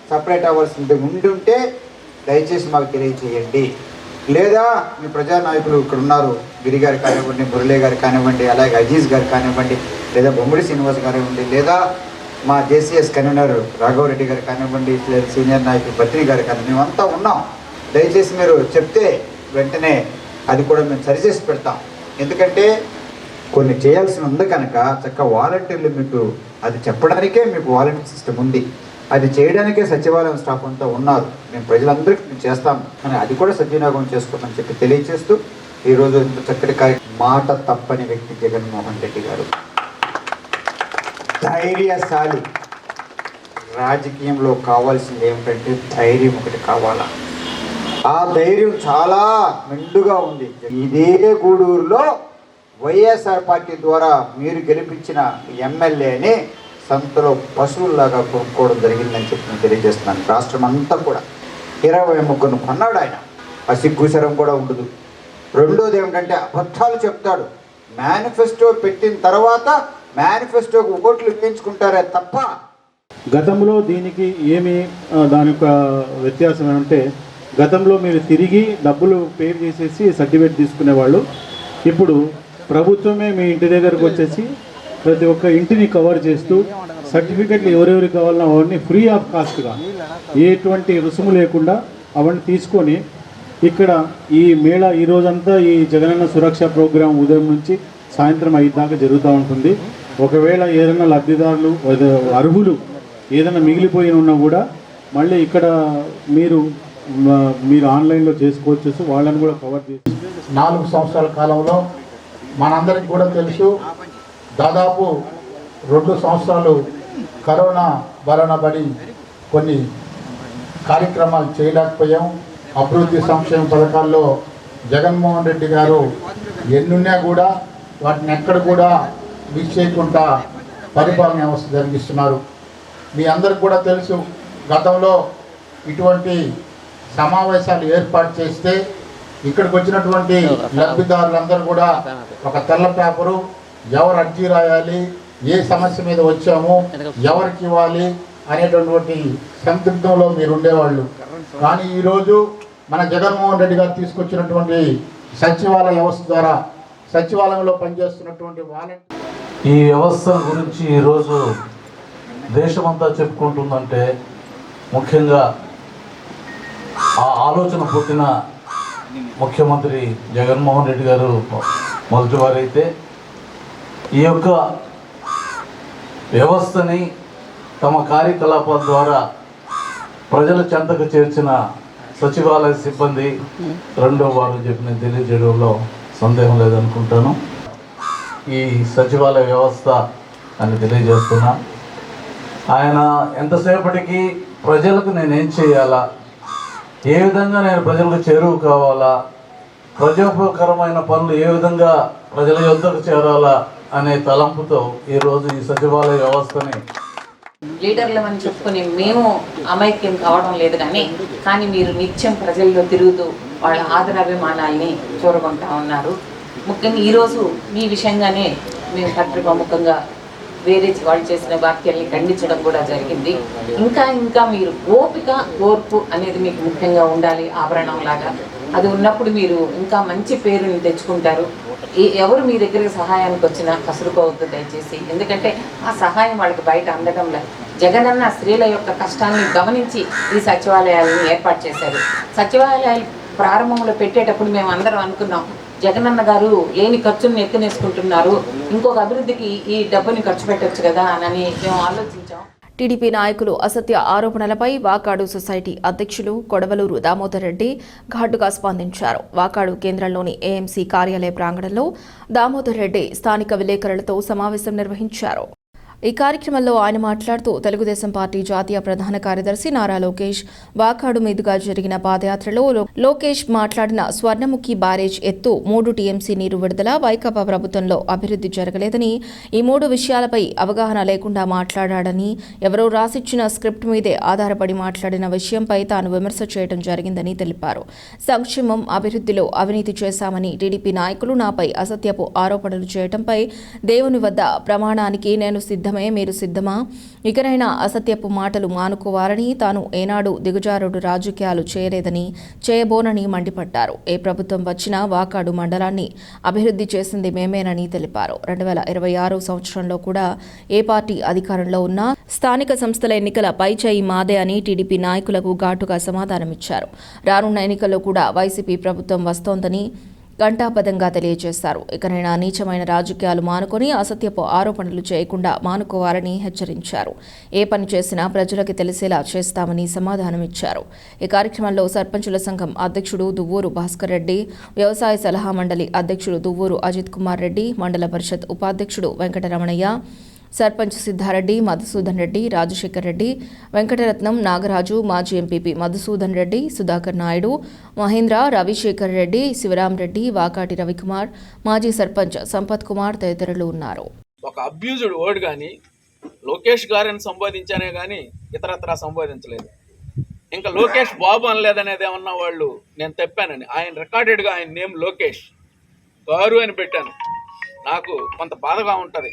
సపరేట్ అవ్వాల్సింది ఉండుంటే దయచేసి మాకు తెలియచేయండి. లేదా మీ ప్రజానాయకులు ఇక్కడ ఉన్నారు, గిరి గారు కానివ్వండి, మురళీ గారు కానివ్వండి, అలాగే అజీజ్ గారు కానివ్వండి, లేదా బొమ్మిడి శ్రీనివాస్ కానివ్వండి, లేదా మా జేసీఎస్ కన్వీనర్ రాఘవరెడ్డి గారు కానివ్వండి, లేదా సీనియర్ నాయకులు బత్తిని గారు కానివ్వండి, మేమంతా ఉన్నాం. దయచేసి మీరు చెప్తే వెంటనే అది కూడా మేము సరిచేసి పెడతాం. ఎందుకంటే కొన్ని చేయాల్సి ఉంది కనుక చక్కగా వాలంటీర్లు మీకు అది చెప్పడానికే మీకు వాలంటీర్ సిస్టమ్ ఉంది. అది చేయడానికే సచివాలయం స్టాఫ్ అంతా ఉన్నారు. మేము ప్రజలందరికీ మేము చేస్తాం కానీ అది కూడా సద్వినియోగం చేసుకోమని చెప్పి తెలియజేస్తూ ఈరోజు ఇంత చక్కటి మాట తప్పని వ్యక్తి జగన్మోహన్ రెడ్డి గారు. ధైర్యశాలి. రాజకీయంలో కావాల్సింది ఏమిటంటే ధైర్యం ఒకటి కావాలా. ఆ ధైర్యం చాలా మెండుగా ఉంది. ఇదే గూడూరులో వైఎస్ఆర్ పార్టీ ద్వారా మీరు గెలిపించిన ఎమ్మెల్యేని సంతలో పశువుల్లాగా కొనుక్కోవడం జరిగిందని చెప్పి నేను తెలియజేస్తున్నాను. రాష్ట్రం అంతా కూడా 23 కొన్నాడు ఆయన. సిగ్గుశరం కూడా ఉండదు. రెండోది ఏమిటంటే అబద్ధాలు చెప్తాడు. మేనిఫెస్టో పెట్టిన తర్వాత మేనిఫెస్టోకు ఓట్లు ఇప్పించుకుంటారే తప్ప. గతంలో దీనికి ఏమి దాని యొక్క వ్యత్యాసం ఏమంటే గతంలో మీరు తిరిగి డబ్బులు పే చేసేసి సర్టిఫికేట్ తీసుకునేవాళ్ళు. ఇప్పుడు ప్రభుత్వమే మీ ఇంటి దగ్గరకు వచ్చేసి ప్రతి ఒక్క ఇంటిని కవర్ చేస్తూ సర్టిఫికెట్లు ఎవరెవరికి కావాలన్నా అవన్నీ ఫ్రీ ఆఫ్ కాస్ట్గా ఎటువంటి రుసుము లేకుండా అవన్నీ తీసుకొని ఇక్కడ ఈ మేళా ఈ రోజంతా ఈ జగనన్న సురక్ష ప్రోగ్రాం ఉదయం నుంచి సాయంత్రం 5 దాకా జరుగుతూ ఉంటుంది. ఒకవేళ ఏదైనా లబ్ధిదారులు అర్హులు ఏదైనా మిగిలిపోయి ఉన్నా కూడా మళ్ళీ ఇక్కడ మీరు ఆన్లైన్లో చేసుకోవచ్చు. వాళ్ళని కూడా కవర్ చేసి 4 సంవత్సరాల కాలంలో మనందరికీ కూడా తెలుసు దాదాపు 2 సంవత్సరాలు కరోనా బారిన పడి కొన్ని కార్యక్రమాలు చేయలేకపోయాం. అభివృద్ధి సంక్షేమ పథకాల్లో జగన్మోహన్ రెడ్డి గారు ఎన్నున్నా కూడా వాటిని ఎక్కడ కూడా మిస్ చేయకుండా పరిపాలన వ్యవస్థ జరిగిస్తున్నారు. మీ అందరికి కూడా తెలుసు గతంలో ఇటువంటి సమావేశాలు ఏర్పాటు చేస్తే ఇక్కడికి వచ్చినటువంటి లబ్ధిదారులందరూ కూడా ఒక తెల్ల పేపరు ఎవరు అర్జీ రాయాలి, ఏ సమస్య మీద వచ్చాము, ఎవరికి ఇవ్వాలి అనేటటువంటి సందిగ్ధంలో మీరు ఉండేవాళ్ళు. కానీ ఈరోజు మన జగన్మోహన్ రెడ్డి గారు తీసుకొచ్చినటువంటి సచివాలయ వ్యవస్థ ద్వారా సచివాలయంలో పనిచేస్తున్నటువంటి వాలంటీర్ ఈ వ్యవస్థ గురించి ఈరోజు దేశమంతా చెప్పుకుంటుందంటే ముఖ్యంగా ఆ ఆలోచన పుట్టిన ముఖ్యమంత్రి జగన్మోహన్ రెడ్డి గారు మొదటివారైతే ఈ యొక్క వ్యవస్థని తమ కార్యకలాపాల ద్వారా ప్రజల చెంతకు చేర్చిన సచివాలయ సిబ్బంది రెండో వారు చెప్పిన తెలియజేయడంలో సందేహం లేదనుకుంటాను. ఈ సచివాలయ వ్యవస్థ అని తెలియజేస్తున్నా. ఆయన ఎంతసేపటికి ప్రజలకు నేనేం చేయాలా, ఏ విధంగా నేను ప్రజలకు చేరువ కావాలా, ప్రజోపకరమైన పనులు ఏ విధంగా ప్రజల యొద్దకు చేరాలా అనే తలంపుతో ఈరోజు ఈ సచివాలయ వ్యవస్థని లీడర్లు అని చెప్పుకుని మేము అమైక్యం కావడం లేదు కానీ మీరు నిత్యం ప్రజల్లో తిరుగుతూ వాళ్ళ ఆదరాభిమానాల్ని చూరగొంటా ఉన్నారు. ముఖ్యంగా ఈరోజు మీ విషయంగానే మేము పత్రికాముఖంగా వేరే వాళ్ళు చేసిన వ్యాఖ్యల్ని ఖండించడం కూడా జరిగింది. ఇంకా మీరు ఓర్పు అనేది మీకు ముఖ్యంగా ఉండాలి, ఆభరణం లాగా. అది ఉన్నప్పుడు మీరు ఇంకా మంచి పేరుని తెచ్చుకుంటారు. ఎవరు మీ దగ్గరికి సహాయానికి వచ్చినా కసురుకోవద్దు దయచేసి. ఎందుకంటే ఆ సహాయం వాళ్ళకి బయట అందడం లేదు. జగనన్న స్త్రీల యొక్క కష్టాన్ని గమనించి ఈ సచివాలయాలను ఏర్పాటు చేశారు. సచివాలయాలు ప్రారంభంలో పెట్టేటప్పుడు మేము అందరం అనుకున్నాం జగనన్న గారు లేని ఖర్చులను ఎత్తినేసుకుంటున్నారు, ఇంకొక అభివృద్ధికి ఈ డబ్బుని ఖర్చు పెట్టచ్చు కదా అని మేము ఆలోచించాం. టీడీపీ నాయకులు అసత్య ఆరోపణలపై వాకాడు సొసైటీ అధ్యక్షులు కొడవలూరు దామోదర్ రెడ్డి ఘాటుగా స్పందించారు. వాకాడు కేంద్రంలోని ఏఎంసీ కార్యాలయ ప్రాంగణంలో దామోదర్ రెడ్డి స్థానిక విలేకరులతో సమావేశం నిర్వహించారు. ఈ కార్యక్రమంలో ఆయన మాట్లాడుతూ తెలుగుదేశం పార్టీ జాతీయ ప్రధాన కార్యదర్శి నారా లోకేష్ వాకాడు మీదుగా జరిగిన పాదయాత్రలో లోకేష్ మాట్లాడిన స్వర్ణముఖి బ్యారేజ్ ఎత్తు 3 టీఎంసీ నీరు విడుదల వైకాపా ప్రభుత్వంలో అభివృద్ధి జరగలేదని, ఈ 3 విషయాలపై అవగాహన లేకుండా మాట్లాడాడని, ఎవరో రాసిచ్చిన స్క్రిప్ట్ మీదే ఆధారపడి మాట్లాడిన విషయంపై తాను విమర్శ చేయడం జరిగిందని తెలిపారు. సంక్షేమం అభివృద్ధిలో అవినీతి చేశామని టీడీపీ నాయకులు నాపై అసత్యపు ఆరోపణలు చేయడంపై దేవుని వద్ద ప్రమాణానికి నేను మీరు సిద్ధమా? ఇకనైనా అసత్యపు మాటలు మానుకోవాలని, తాను ఏనాడు దిగజారుడు రాజకీయాలు చేయలేదని, చేయబోనని మండిపడ్డారు. ఏ ప్రభుత్వం వచ్చినా వాకాడు మండలాన్ని అభివృద్ధి చేసింది మేమేనని తెలిపారు. 2026 సంవత్సరంలో కూడా ఏ పార్టీ అధికారంలో ఉన్నా స్థానిక సంస్థల ఎన్నికల పైచేయి మాదే అని టీడీపీ నాయకులకు ఘాటుగా సమాధానమిచ్చారు. రానున్న ఎన్నికల్లో కూడా వైసీపీ ప్రభుత్వం వస్తోందని, ఘంటాపథంగా తెలియజేశారు. ఇకనైనా నీచమైన రాజకీయాలు మానుకొని అసత్యపు ఆరోపణలు చేయకుండా మానుకోవాలని హెచ్చరించారు. ఏ పని చేసినా ప్రజలకి తెలిసేలా చేస్తామని సమాధానమిచ్చారు. ఈ కార్యక్రమంలో సర్పంచుల సంఘం అధ్యక్షుడు దువ్వూరు భాస్కర్ రెడ్డి, వ్యవసాయ సలహా మండలి అధ్యక్షుడు దువ్వూరు అజిత్ కుమార్ రెడ్డి, మండల పరిషత్ ఉపాధ్యక్షుడు వెంకటరమణయ్య, సర్పంచ్ సిద్ధారెడ్డి, మధుసూదన్ రెడ్డి, రాజశేఖర్ రెడ్డి, వెంకటరత్నం, నాగరాజు, మాజీ ఎంపీపీ మధుసూదన్ రెడ్డి, సుధాకర్ నాయుడు, మహేంద్ర, రవిశేఖర్ రెడ్డి, శివరాం రెడ్డి, వాకాటి రవికుమార్, మాజీ సర్పంచ్ సంపత్ కుమార్ తదితరులు ఉన్నారు. ఒక అబ్యూజ్డ్ వర్డ్ కానీ లోకేష్ గారిని సంబోధించానే కానీ ఇతరత్రా సంబోధించలేదు. ఇంకా లోకేష్ బాబు అనలేదనేది ఏమన్నా వాళ్ళు నేను తెప్పానని. ఆయన రికార్డెడ్గా ఆయన నేమ్ లోకేష్ గారు అని పెట్టాను. నాకు కొంత బాధగా ఉంటుంది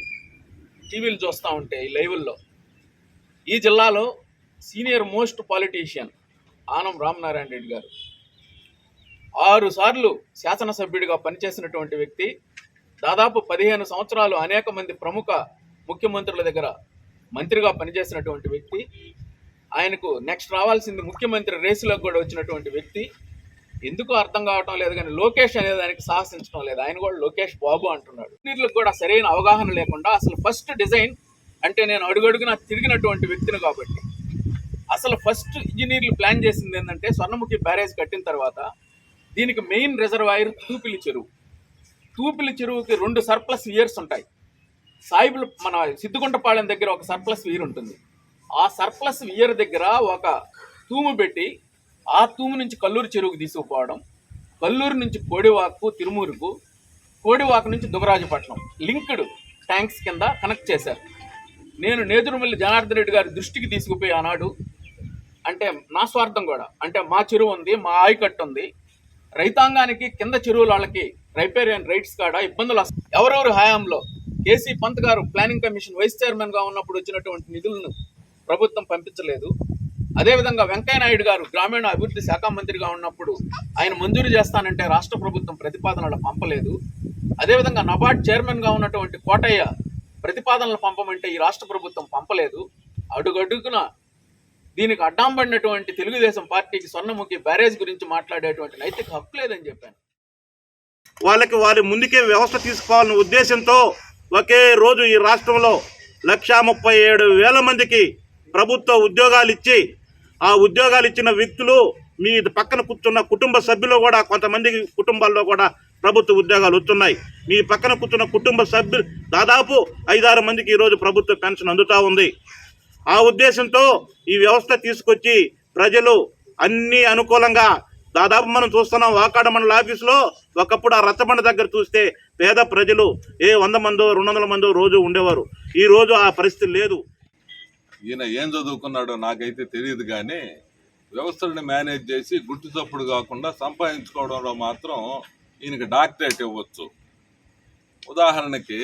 టీవీలు చూస్తూ ఉంటే ఈ లైవ్ల్లో. ఈ జిల్లాలో senior most politician Anam Ramanarayana Reddy గారు 6 సార్లు శాసనసభ్యుడిగా పనిచేసినటువంటి వ్యక్తి, దాదాపు 15 సంవత్సరాలు అనేక మంది ప్రముఖ ముఖ్యమంత్రుల దగ్గర మంత్రిగా పనిచేసినటువంటి వ్యక్తి, ఆయనకు నెక్స్ట్ రావాల్సింది ముఖ్యమంత్రి రేసులోకి కూడా వచ్చినటువంటి వ్యక్తి. ఎందుకు అర్థం కావటం లేదు కానీ లోకేష్ అనే దానికి సాహసించడం లేదు. ఆయన కూడా లోకేష్ బాబు అంటున్నాడు. ఇంజనీర్లకు కూడా సరైన అవగాహన లేకుండా అసలు ఫస్ట్ డిజైన్ అంటే నేను అడుగడుగునా తిరిగినటువంటి వ్యక్తిని కాబట్టి అసలు ఫస్ట్ ఇంజనీర్లు ప్లాన్ చేసింది ఏంటంటే స్వర్ణముఖి బ్యారేజ్ కట్టిన తర్వాత దీనికి మెయిన్ రిజర్వాయర్ తూపిలి చెరువు. తూపిలి చెరువుకి 2 సర్ప్లస్ ఇయర్స్ ఉంటాయి. సాయిబులు మన సిద్ధుగుంటపాళెం దగ్గర ఒక సర్ప్లస్ ఇయర్ ఉంటుంది. ఆ సర్ప్లస్ ఇయర్ దగ్గర ఒక తూము పెట్టి ఆ తూము నుంచి కల్లూరు చెరువుకు తీసుకుపోవడం, కల్లూరు నుంచి కోడివాకు తిరుమూరుకు, కోడివాకు నుంచి దుగరాజపట్నం లింక్డ్ ట్యాంక్స్ కింద కనెక్ట్ చేశారు. నేను నేదురుమల్లి జనార్దన్ రెడ్డి గారి దృష్టికి తీసుకుపోయి ఆనాడు, అంటే నా స్వార్థం కూడా, అంటే మా చెరువు ఉంది, మా ఆయకట్టు ఉంది, రైతాంగానికి కింద చెరువుల వాళ్ళకి రైపేరియన్ రైట్స్ కాడ ఇబ్బందులు వస్తాయి. ఎవరెవరు హయాంలో కేసీ పంత్ గారు ప్లానింగ్ కమిషన్ వైస్ చైర్మన్గా ఉన్నప్పుడు వచ్చినటువంటి నిధులను ప్రభుత్వం పంపించలేదు. అదేవిధంగా వెంకయ్యనాయుడు గారు గ్రామీణ అభివృద్ధి శాఖ మంత్రిగా ఉన్నప్పుడు ఆయన మంజూరు చేస్తానంటే రాష్ట్ర ప్రభుత్వం ప్రతిపాదనలు పంపలేదు. అదేవిధంగా నబార్డ్ చైర్మన్గా ఉన్నటువంటి కోటయ్య ప్రతిపాదనలు పంపమంటే ఈ రాష్ట్ర ప్రభుత్వం పంపలేదు. అడుగడుగున దీనికి అడ్డంపడినటువంటి తెలుగుదేశం పార్టీకి స్వర్ణముఖి బ్యారేజ్ గురించి మాట్లాడేటువంటి నైతిక హక్కు లేదని చెప్పాను. వాళ్ళ ముందుకే వ్యవస్థ తీసుకోవాలనే ఉద్దేశంతో ఒకే రోజు ఈ రాష్ట్రంలో 137,000 మందికి ప్రభుత్వ ఉద్యోగాలు ఇచ్చి, ఆ ఉద్యోగాలు ఇచ్చిన వ్యక్తులు మీ పక్కన కూర్చున్న కుటుంబ సభ్యులు కూడా కొంతమంది కుటుంబాల్లో కూడా ప్రభుత్వ ఉద్యోగాలు వస్తున్నాయి. మీ పక్కన కూర్చున్న కుటుంబ సభ్యులు దాదాపు 5-6 మందికి ఈరోజు ప్రభుత్వ పెన్షన్ అందుతూ ఉంది. ఆ ఉద్దేశంతో ఈ వ్యవస్థ తీసుకొచ్చి ప్రజలు అన్ని అనుకూలంగా దాదాపు మనం చూస్తున్నాం. వాకాడ మండల ఆఫీసులో ఒకప్పుడు ఆ రచ్చబండ దగ్గర చూస్తే పేద ప్రజలు 100 మందో 200 మందో రోజు ఉండేవారు. ఈ రోజు ఆ పరిస్థితి లేదు. ఈయన ఏం చదువుకున్నాడో నాకైతే తెలియదు కానీ వ్యవస్థలను మేనేజ్ చేసి గుట్టు చప్పుడు కాకుండా సంపాదించుకోవడంలో మాత్రం ఈయనకి డాక్టరేట్ ఇవ్వచ్చు. ఉదాహరణకి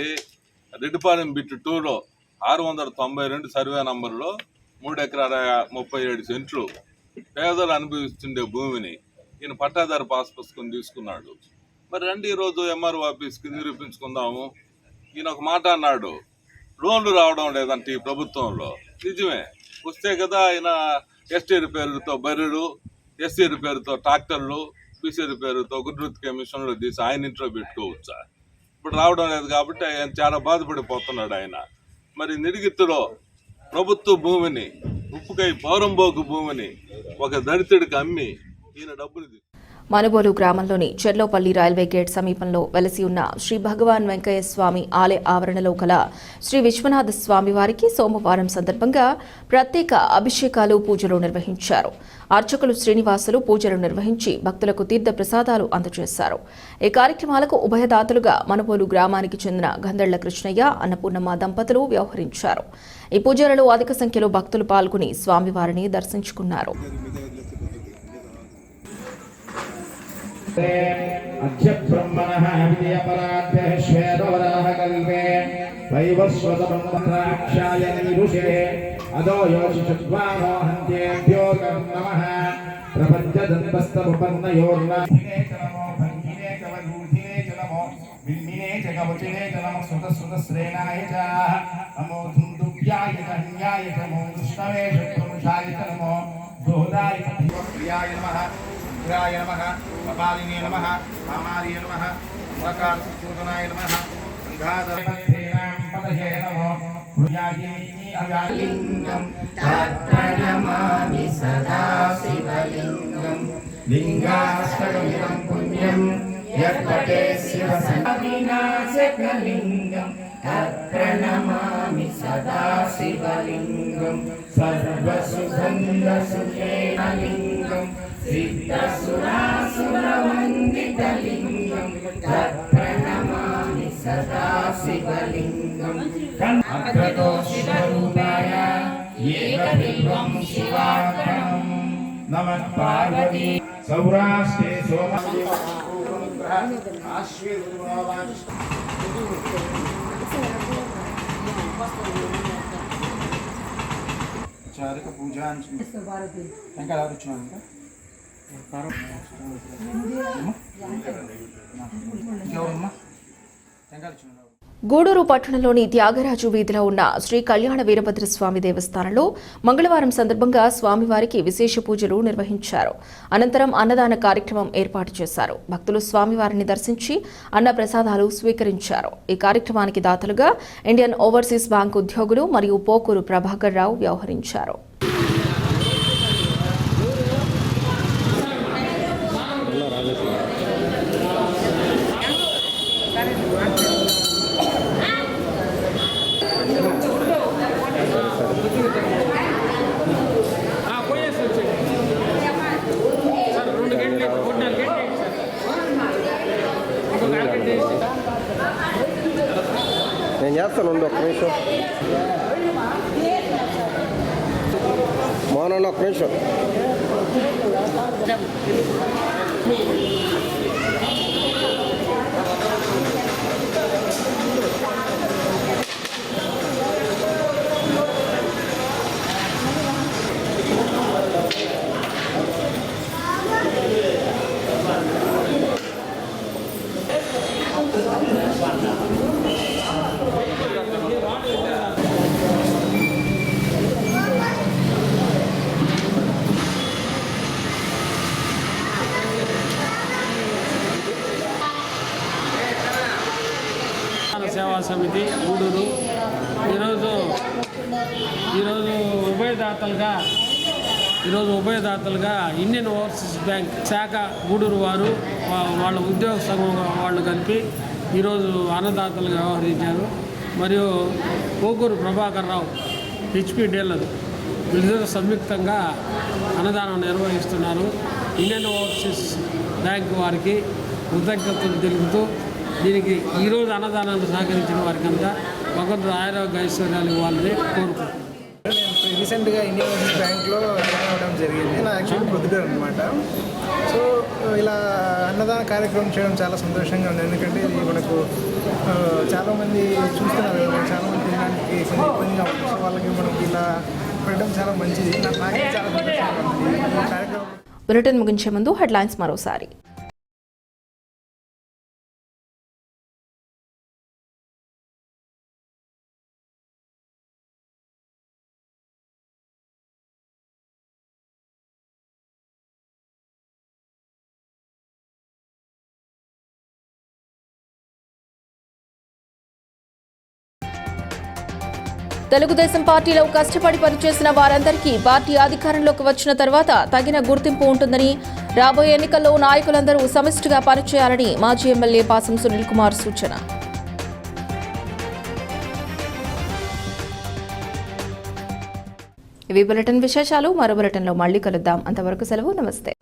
రెడ్డిపాలెం బిట్ 2లో 692 సర్వే నంబర్లో 3 ఎకరాల 37 సెంట్లు పేదలు అనుభవిస్తుండే భూమిని ఈయన పట్టాదారు పాస్ పుస్తకం తీసుకున్నాడు. మరి రండి ఈరోజు ఎంఆర్ఓ ఆఫీస్కి నిరూపించుకుందాము. ఈయన ఒక మాట అన్నాడు, లోన్లు రావడం లేదంటే ఈ ప్రభుత్వంలో. నిజమే, వస్తే కదా ఆయన ఎస్టీ పేరుతో బర్రెలు, ఎస్సీ పేరుతో ట్రాక్టర్లు, బీసీ పేరుతో గుడ్రుతికే మిషన్లు తీసి ఆయన ఇంట్లో పెట్టుకోవచ్చా? ఇప్పుడు రావడం లేదు కాబట్టి ఆయన చాలా బాధపడిపోతున్నాడు ఆయన. మరి నిడిగిత్తులో ప్రభుత్వ భూమిని, ఉప్పుకై పౌరంబోకు భూమిని ఒక దళితుడికి అమ్మి ఈయన డబ్బులు మనుబోలు గ్రామంలోని చెర్లోపల్లి రైల్వే గేట్ సమీపంలో వెలసి ఉన్న శ్రీ భగవాన్ వెంకయ్య స్వామి ఆలయ ఆవరణలో కల శ్రీ విశ్వనాథ స్వామి వారికి సోమవారం సందర్భంగా ప్రత్యేక అభిషేకాలు, పూజలు నిర్వహించారు. అర్చకులు శ్రీనివాసులు పూజలు నిర్వహించి భక్తులకు తీర్థ ప్రసాదాలు అందజేశారు. ఈ కార్యక్రమాలకు ఉభయదాతలుగా మనుబోలు గ్రామానికి చెందిన గంధళ్ల కృష్ణయ్య, అన్నపూర్ణమ్మ దంపతులు వ్యవహరించారు. ఈ పూజలలో అధిక సంఖ్యలో భక్తులు పాల్గొని స్వామివారిని దర్శించుకున్నారు. अद्य ब्रह्मणः विजयपराध्यः श्वेतवराह कल्पे वैवस्वतमन्त्राक्षाय निरुषे अदो योषिषद्वानो हन्त्येभ्यो नमः प्रपञ्चदन्तस्तमुपन्नयोर्नमो भङ्गिने कवरूधिने च नमो विन्मिने च कवचिने च नमः सुतसुतश्रेणाय च नमो धुन्दुभ्याय च हन्याय च नमो विष्णवे शत्रुंशाय च नमो दोहदाय च प्रियाय नमः రుద్రాయ నమః కపాలినే నమః కామార్య నమః మూలకార్తిసూదనాయ నమః గంగాధరేణాం పదయే నమః భుజాయేని అవ్యాలింగం తత్ప్రణమామి సదా శివలింగం లింగాష్టకమిదం పుణ్యం యత్పటే శివసంవినాశకలింగం తత్ప్రణమామి సదా శివలింగం సర్వసుగంధసుకేనలింగం సిద్ధసురాసురవందితలింగం తత్ప్రణమామి సదా శివలింగం అగ్రతో శివరూపాయ ఏకబిల్వం శివార్పణం నమః పార్వతీ సౌరాష్ట్రే చారిక పూజ ఇంకా ఎవరు వచ్చినారు ఇంకెవరమ్మా టెంకాయలు వచ్చినారు. గూడూరు పట్టణంలోని త్యాగరాజు వీధిలో ఉన్న శ్రీ కళ్యాణ వీరభద్రస్వామి దేవస్థానంలో మంగళవారం సందర్భంగా స్వామివారికి విశేష పూజలు నిర్వహించారు. అనంతరం అన్నదాన కార్యక్రమం ఏర్పాటు చేశారు. భక్తులు స్వామివారిని దర్శించి అన్న ప్రసాదాలు స్వీకరించారు. ఈ కార్యక్రమానికి దాతలుగా ఇండియన్ ఓవర్సీస్ బ్యాంక్ ఉద్యోగులు మరియు పోకూరు ప్రభాకర్ రావు వ్యవహరించారు. నేను చేస్తాను ఒక్క నిమిషం మోనన్న ఒక్క నిమిషం సేవా సమితి గూడూరు ఈరోజు ఉభయదాతలుగా ఇండియన్ ఓవర్సీస్ బ్యాంక్ శాఖ గూడూరు వారు వాళ్ళ ఉద్యోగ సంఘం వాళ్ళు కలిపి ఈరోజు అన్నదాతలుగా వ్యవహరించారు. మరియు పోకూరు ప్రభాకర్ రావు హెచ్పి డీలర్ వీళ్ళిద్దరూ సంయుక్తంగా అన్నదానం నిర్వహిస్తున్నారు. ఇండియన్ ఓవర్సీస్ బ్యాంక్ వారికి కృతజ్ఞతలు తెలుపుతూ దీనికి ఈరోజు అన్నదానాన్ని సహకరించిన వారికి అంతా భగవంతుడు ఆరోగ్య ఐశ్వర్యాలు ఇవ్వాలని కోరుకుంటున్నాను. రీసెంట్గా ఇండియన్ ఓవర్సీస్ బ్యాంక్లో జాయిన్ అవ్వడం జరిగింది. నా యాక్చువల్లీ ప్రొద్దుటూరు అనమాట. సో ఇలా అన్నదాన కార్యక్రమం చేయడం చాలా సంతోషంగా ఉంది. ఎందుకంటే ఇది మనకు చాలామంది చూస్తున్నారు, చాలామంది తినడానికి కొంచెం ఇబ్బందిగా ఉంది. సో వాళ్ళకి మనకు ఇలా పెట్టడం చాలా మంచిది. నాకే చాలా సంతోషంగా ఉంది ఈ కార్యక్రమం. బులెటిన్ ముగించే ముందు హెడ్లైన్స్ మరోసారి. తెలుగుదేశం పార్టీలో కష్టపడి పనిచేసిన వారందరికీ పార్టీ అధికారంలోకి వచ్చిన తర్వాత తగిన గుర్తింపు ఉంటుందని, రాబోయే ఎన్నికల్లో నాయకులందరూ సమిష్టిగా పనిచేయాలని మాజీ ఎమ్మెల్యే పాసం సునీల్ కుమార్ సూచన. ఇవి బులెటిన్ విశేషాలు. మరో బులెటిన్లో మళ్లీ కలుద్దాం. అంతవరకు సెలవు. నమస్తే.